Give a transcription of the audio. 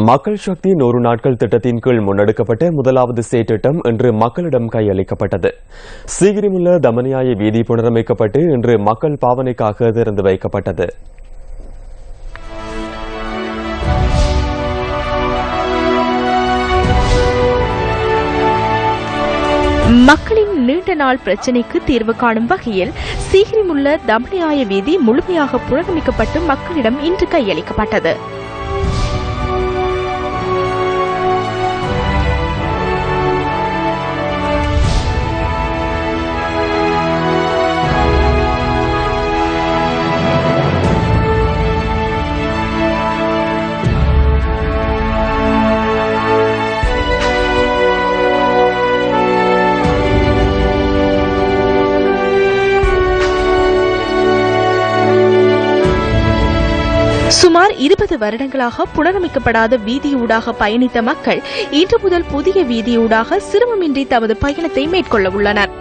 மக்கள் சக்தி 100 நாட்கள் திட்டத்தின் கீழ் முன்னெடுக்கப்பட்ட முதலாவது செயற்றிட்டம் இன்று மக்களிடம் கையளிக்கப்பட்டது. சீகிரிமுள்ள தமனியாய வீதி புனரமைக்கப்பட்டு இன்று மக்கள் பாவனைக்காக திறந்து வைக்கப்பட்டது. மக்களின் நீண்ட நாள் பிரச்சினைக்கு தீர்வு காணும் வகையில் சீகிரிமுள்ள தமனியாய வீதி முழுமையாக புனரமைக்கப்பட்டு மக்களிடம் இன்று கையளிக்கப்பட்டது. சுமார் 20 வருடங்களாக புனரமைக்கப்படாத வீதியூடாக பயணித்த மக்கள் இன்று முதல் புதிய வீதியூடாக சிரமமின்றி தமது பயணத்தை மேற்கொள்ள உள்ளனர்.